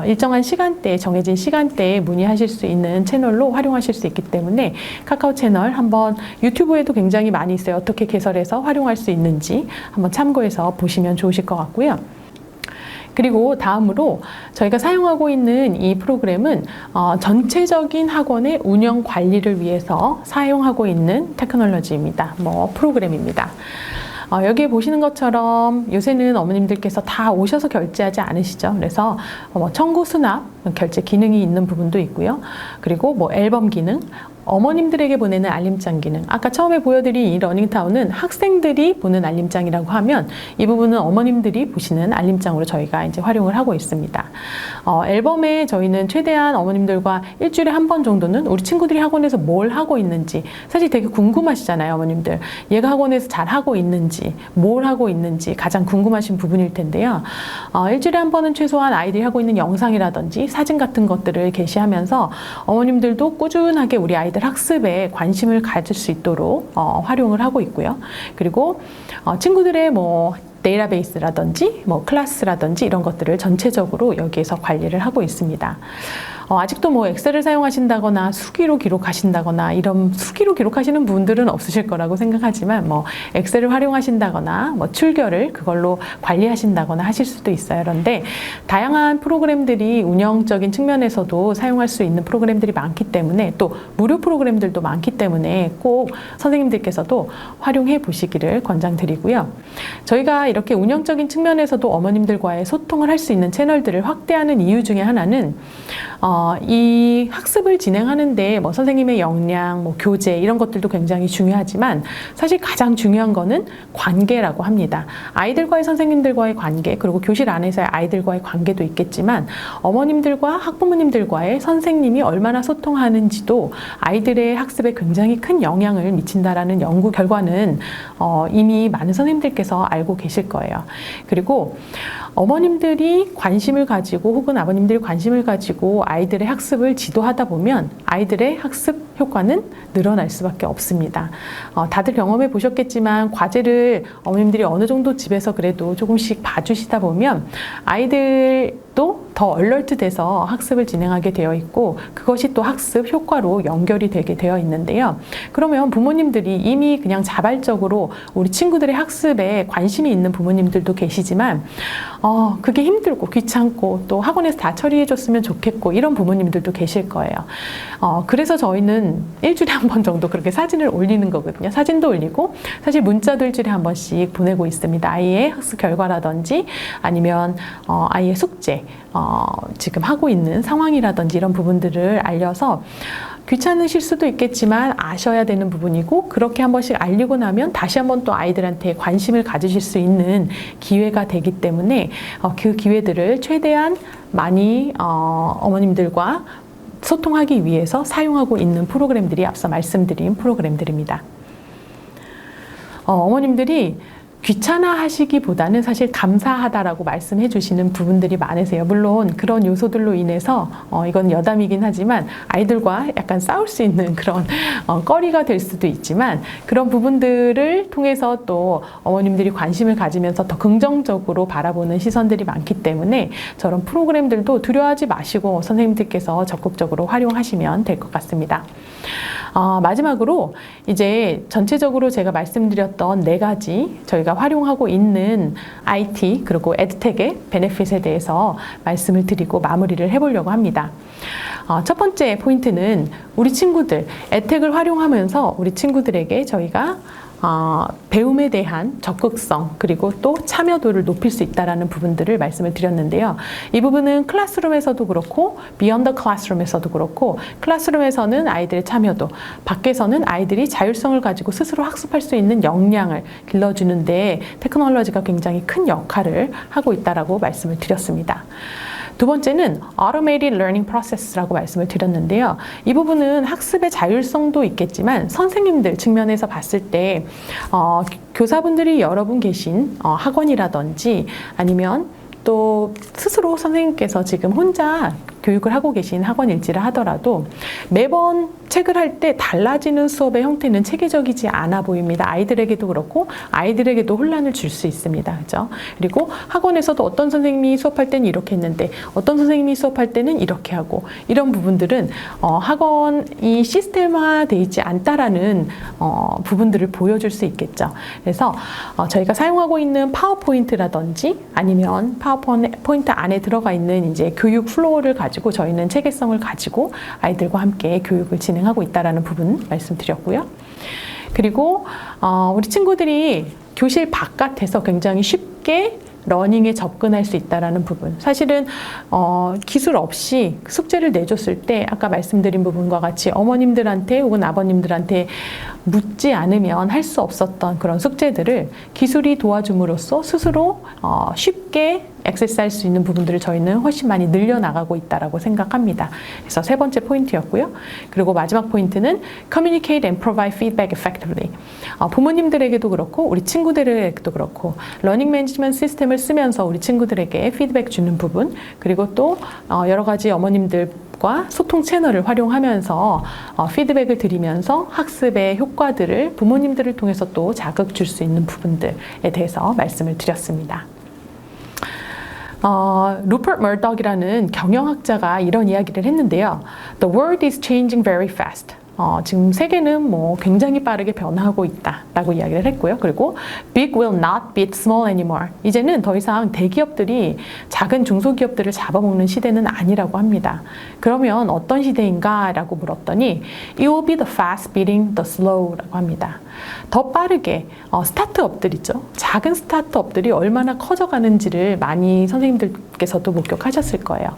Speaker 3: 일정한 시간대에 정해진 시간대에 문의하실 수 있는 채널로 활용하실 수 있기 때문에 카카오 채널 한번 유튜브에도 굉장히 많이 있어요. 어떻게 개설해서 활용할 수 있는지 한번 참고해서 보시면 좋으실 것 같고요. 그리고 다음으로 저희가 사용하고 있는 이 프로그램은 전체적인 학원의 운영 관리를 위해서 사용하고 있는 테크놀로지입니다. 프로그램입니다. 여기에 보시는 것처럼 요새는 어머님들께서 다 오셔서 결제하지 않으시죠. 그래서 청구 수납 결제 기능이 있는 부분도 있고요. 그리고 앨범 기능, 어머님들에게 보내는 알림장 기능. 아까 처음에 보여드린 이 러닝타운은 학생들이 보는 알림장이라고 하면 이 부분은 어머님들이 보시는 알림장으로 저희가 이제 활용을 하고 있습니다. 앨범에 저희는 최대한 어머님들과 일주일에 한 번 정도는 우리 친구들이 학원에서 뭘 하고 있는지 사실 되게 궁금하시잖아요, 어머님들. 얘가 학원에서 잘 하고 있는지, 뭘 하고 있는지 가장 궁금하신 부분일 텐데요. 일주일에 한 번은 최소한 아이들이 하고 있는 영상이라든지 사진 같은 것들을 게시하면서 어머님들도 꾸준하게 우리 아이들 학습에 관심을 가질 수 있도록 활용을 하고 있고요. 그리고 친구들의 데이터베이스라든지 클래스라든지 이런 것들을 전체적으로 여기에서 관리를 하고 있습니다. 아직도 엑셀을 사용하신다거나 수기로 기록하신다거나 이런 수기로 기록하시는 분들은 없으실 거라고 생각하지만 엑셀을 활용하신다거나 출결을 그걸로 관리하신다거나 하실 수도 있어요. 그런데 다양한 프로그램들이 운영적인 측면에서도 사용할 수 있는 프로그램들이 많기 때문에 또 무료 프로그램들도 많기 때문에 꼭 선생님들께서도 활용해 보시기를 권장드리고요. 저희가 이렇게 운영적인 측면에서도 어머님들과의 소통을 할 수 있는 채널들을 확대하는 이유 중에 하나는 이 학습을 진행하는데 선생님의 역량, 교재 이런 것들도 굉장히 중요하지만 사실 가장 중요한 거는 관계라고 합니다. 아이들과의 선생님들과의 관계, 그리고 교실 안에서의 아이들과의 관계도 있겠지만 어머님들과 학부모님들과의 선생님이 얼마나 소통하는지도 아이들의 학습에 굉장히 큰 영향을 미친다라는 연구 결과는 이미 많은 선생님들께서 알고 계실 거예요. 그리고 어머님들이 관심을 가지고 혹은 아버님들이 관심을 가지고 아이들의 학습을 지도하다 보면 아이들의 학습 효과는 늘어날 수밖에 없습니다. 다들 경험해 보셨겠지만 과제를 어머님들이 어느 정도 집에서 그래도 조금씩 봐주시다 보면 아이들도 더 얼러트 돼서 학습을 진행하게 되어 있고 그것이 또 학습 효과로 연결이 되게 되어 있는데요. 그러면 부모님들이 이미 그냥 자발적으로 우리 친구들의 학습에 관심이 있는 부모님들도 계시지만 그게 힘들고 귀찮고 또 학원에서 다 처리해 줬으면 좋겠고 이런 부모님들도 계실 거예요. 그래서 저희는 일주일에 한 번 정도 그렇게 사진을 올리는 거거든요. 사진도 올리고 사실 문자도 일주일에 한 번씩 보내고 있습니다. 아이의 학습 결과라든지 아니면 아이의 숙제 지금 하고 있는 상황이라든지 이런 부분들을 알려서 귀찮으실 수도 있겠지만 아셔야 되는 부분이고 그렇게 한 번씩 알리고 나면 다시 한 번 또 아이들한테 관심을 가지실 수 있는 기회가 되기 때문에 그 기회들을 최대한 많이 어머님들과 소통하기 위해서 사용하고 있는 프로그램들이 앞서 말씀드린 프로그램들입니다. 어머님들이 귀찮아하시기보다는 사실 감사하다라고 말씀해 주시는 부분들이 많으세요. 물론 그런 요소들로 인해서 이건 여담이긴 하지만 아이들과 약간 싸울 수 있는 그런 꺼리가 될 수도 있지만 그런 부분들을 통해서 또 어머님들이 관심을 가지면서 더 긍정적으로 바라보는 시선들이 많기 때문에 저런 프로그램들도 두려워하지 마시고 선생님들께서 적극적으로 활용하시면 될 것 같습니다. 마지막으로 이제 전체적으로 제가 말씀드렸던 4가지 저희가 활용하고 있는 IT 그리고 에듀텍의 베네핏에 대해서 말씀을 드리고 마무리를 해보려고 합니다. 첫 번째 포인트는 우리 친구들, 에듀텍을 활용하면서 우리 친구들에게 저희가 배움에 대한 적극성 그리고 또 참여도를 높일 수 있다는 부분들을 말씀을 드렸는데요. 이 부분은 클래스룸에서도 그렇고 비욘드 클래스룸에서도 그렇고 클래스룸에서는 아이들의 참여도, 밖에서는 아이들이 자율성을 가지고 스스로 학습할 수 있는 역량을 길러주는 데 테크놀로지가 굉장히 큰 역할을 하고 있다고 말씀을 드렸습니다. 두 번째는 Automated Learning Process라고 말씀을 드렸는데요. 이 부분은 학습의 자율성도 있겠지만 선생님들 측면에서 봤을 때 교사분들이 여러분 계신 학원이라든지 아니면 또 스스로 선생님께서 지금 혼자 교육을 하고 계신 학원일지를 하더라도 매번 책을 할 때 달라지는 수업의 형태는 체계적이지 않아 보입니다. 아이들에게도 그렇고 아이들에게도 혼란을 줄 수 있습니다. 그죠? 그리고 학원에서도 어떤 선생님이 수업할 때는 이렇게 했는데 어떤 선생님이 수업할 때는 이렇게 하고 이런 부분들은 학원이 시스템화되어 있지 않다라는 부분들을 보여줄 수 있겠죠. 그래서 저희가 사용하고 있는 파워포인트라든지 아니면 파워포인트 안에 들어가 있는 이제 교육 플로우를 가지고 저희는 체계성을 가지고 아이들과 함께 교육을 진행하고 있다는 부분 말씀드렸고요. 그리고 우리 친구들이 교실 바깥에서 굉장히 쉽게 러닝에 접근할 수 있다는 부분. 사실은 기술 없이 숙제를 내줬을 때 아까 말씀드린 부분과 같이 어머님들한테 혹은 아버님들한테 묻지 않으면 할 수 없었던 그런 숙제들을 기술이 도와줌으로써 스스로 쉽게 액세스할 수 있는 부분들을 저희는 훨씬 많이 늘려나가고 있다고 생각합니다. 그래서 세 번째 포인트였고요. 그리고 마지막 포인트는 Communicate and provide feedback effectively. 부모님들에게도 그렇고 우리 친구들에게도 그렇고 러닝 매니지먼트 시스템을 쓰면서 우리 친구들에게 피드백 주는 부분, 그리고 또 여러 가지 어머님들과 소통 채널을 활용하면서 피드백을 드리면서 학습의 효과들을 부모님들을 통해서 또 자극 줄 수 있는 부분들에 대해서 말씀을 드렸습니다. 루퍼트 머덕이라는 경영학자가 이런 이야기를 했는데요. The world is changing very fast. 지금 세계는 굉장히 빠르게 변화하고 있다라고 이야기를 했고요. 그리고 Big will not beat small anymore. 이제는 더 이상 대기업들이 작은 중소기업들을 잡아먹는 시대는 아니라고 합니다. 그러면 어떤 시대인가라고 물었더니 It will be the fast beating the slow라고 합니다. 더 빠르게 스타트업들이죠. 작은 스타트업들이 얼마나 커져가는지를 많이 선생님들께서도 목격하셨을 거예요.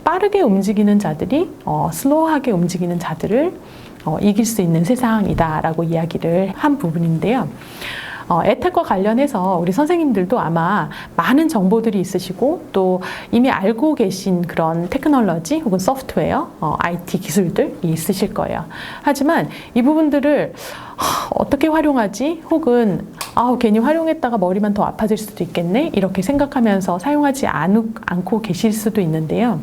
Speaker 3: 빠르게 움직이는 자들이 슬로우하게 움직이는 자들을 이길 수 있는 세상이다라고 이야기를 한 부분인데요. 에텍과 관련해서 우리 선생님들도 아마 많은 정보들이 있으시고 또 이미 알고 계신 그런 테크놀로지 혹은 소프트웨어, IT 기술들이 있으실 거예요. 하지만 이 부분들을 어떻게 활용하지? 혹은 괜히 활용했다가 머리만 더 아파질 수도 있겠네? 이렇게 생각하면서 사용하지 않고 계실 수도 있는데요.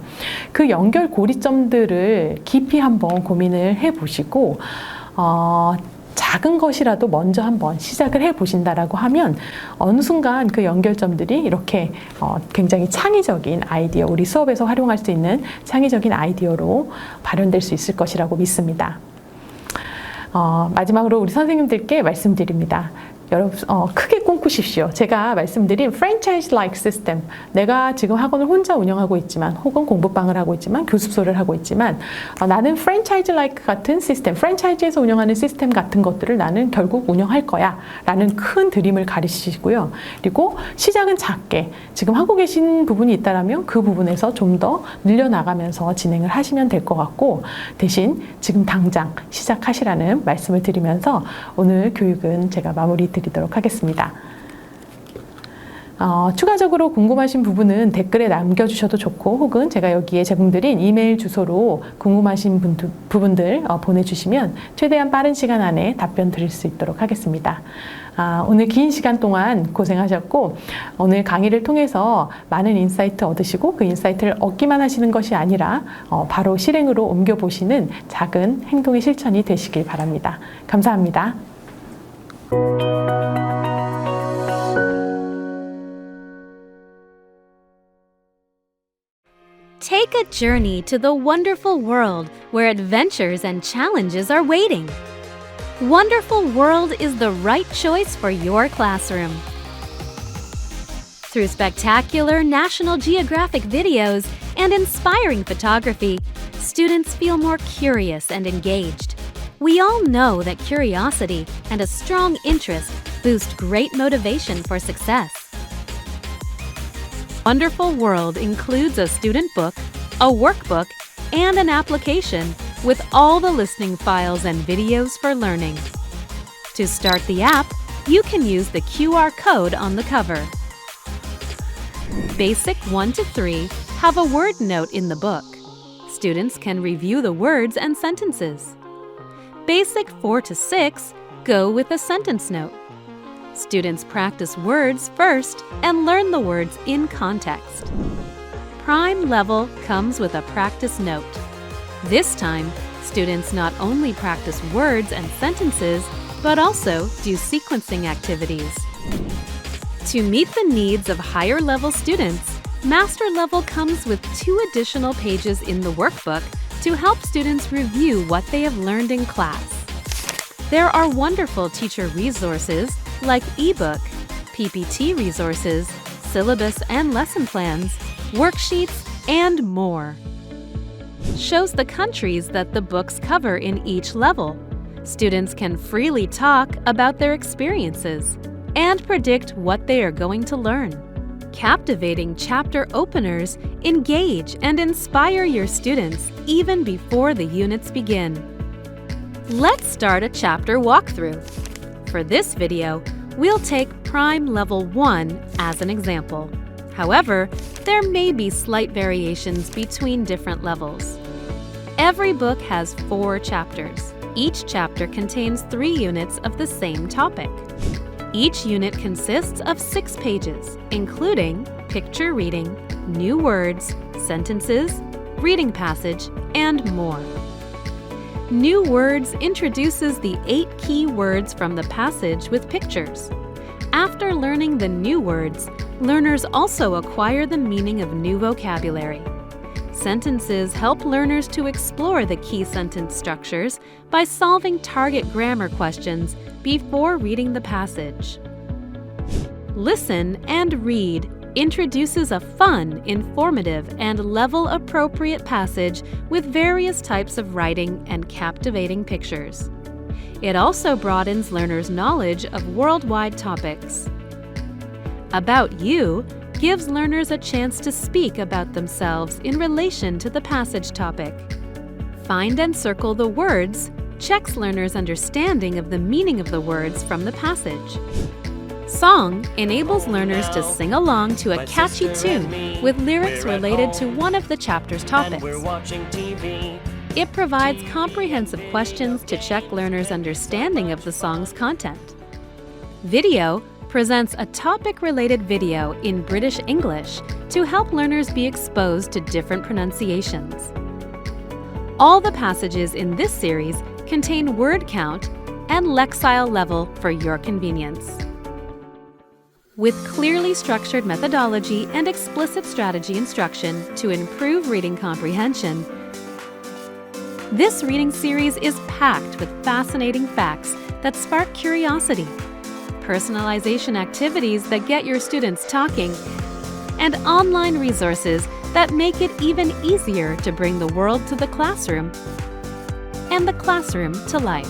Speaker 3: 그 연결 고리점들을 깊이 한번 고민을 해보시고 작은 것이라도 먼저 한번 시작을 해보신다라고 하면 어느 순간 그 연결점들이 이렇게 굉장히 창의적인 아이디어, 우리 수업에서 활용할 수 있는 창의적인 아이디어로 발현될 수 있을 것이라고 믿습니다. 마지막으로 우리 선생님들께 말씀드립니다. 여러분 크게 꿈꾸십시오. 제가 말씀드린 프랜차이즈-like 시스템, 내가 지금 학원을 혼자 운영하고 있지만 혹은 공부방을 하고 있지만 교습소를 하고 있지만 나는 프랜차이즈-like 같은 시스템, 프랜차이즈에서 운영하는 시스템 같은 것들을 나는 결국 운영할 거야 라는 큰 드림을 가리시고요. 그리고 시작은 작게 지금 하고 계신 부분이 있다면 그 부분에서 좀 더 늘려나가면서 진행을 하시면 될 것 같고, 대신 지금 당장 시작하시라는 말씀을 드리면서 오늘 교육은 제가 마무리 드리도록 하겠습니다. 추가적으로 궁금하신 부분은 댓글에 남겨주셔도 좋고 혹은 제가 여기에 제공드린 이메일 주소로 궁금하신 부분들 보내주시면 최대한 빠른 시간 안에 답변 드릴 수 있도록 하겠습니다. 오늘 긴 시간 동안 고생하셨고 오늘 강의를 통해서 많은 인사이트 얻으시고 그 인사이트를 얻기만 하시는 것이 아니라 바로 실행으로 옮겨보시는 작은 행동의 실천이 되시길 바랍니다. 감사합니다.
Speaker 9: Take a journey to the wonderful world where adventures and challenges are waiting. Wonderful World is the right choice for your classroom. Through spectacular National Geographic videos and inspiring photography, students feel more curious and engaged. We all know that curiosity and a strong interest boost great motivation for success. Wonderful World includes a student book, a workbook, and an application with all the listening files and videos for learning. To start the app, you can use the QR code on the cover. Basic 1 to 3 have a word note in the book. Students can review the words and sentences. Basic 4 to 6 go with a sentence note. Students practice words first and learn the words in context. Prime level comes with a practice note. This time, students not only practice words and sentences, but also do sequencing activities. To meet the needs of higher level students, Master Level comes with 2 additional pages in the workbook to help students review what they have learned in class. There are wonderful teacher resources like ebook, PPT resources, syllabus and lesson plans, worksheets, and more. Shows the countries that the books cover in each level. Students can freely talk about their experiences and predict what they are going to learn. Captivating chapter openers engage and inspire your students even before the units begin. Let's start a chapter walkthrough. For this video, we'll take Prime Level 1 as an example. However, there may be slight variations between different levels. Every book has 4 chapters. Each chapter contains 3 units of the same topic. Each unit consists of 6 pages, including picture reading, new words, sentences, reading passage, and more. New Words introduces the 8 key words from the passage with pictures. After learning the new words, learners also acquire the meaning of new vocabulary. Sentences help learners to explore the key sentence structures by solving target grammar questions before reading the passage. Listen and Read introduces a fun, informative, and level-appropriate passage with various types of writing and captivating pictures. It also broadens learners' knowledge of worldwide topics. About You gives learners a chance to speak about themselves in relation to the passage topic. Find and Circle the Words checks learners' understanding of the meaning of the words from the passage. Song enables learners to sing along to a catchy tune with lyrics related to one of the chapter's topics. It provides comprehensive questions to check learners' understanding of the song's content. Video presents a topic-related video in British English to help learners be exposed to different pronunciations. All the passages in this series contain word count and lexile level for your convenience. With clearly structured methodology and explicit strategy instruction to improve reading comprehension, this reading series is packed with fascinating facts that spark curiosity, personalization activities that get your students talking, and online resources that make it even easier to bring the world to the classroom and the classroom to life.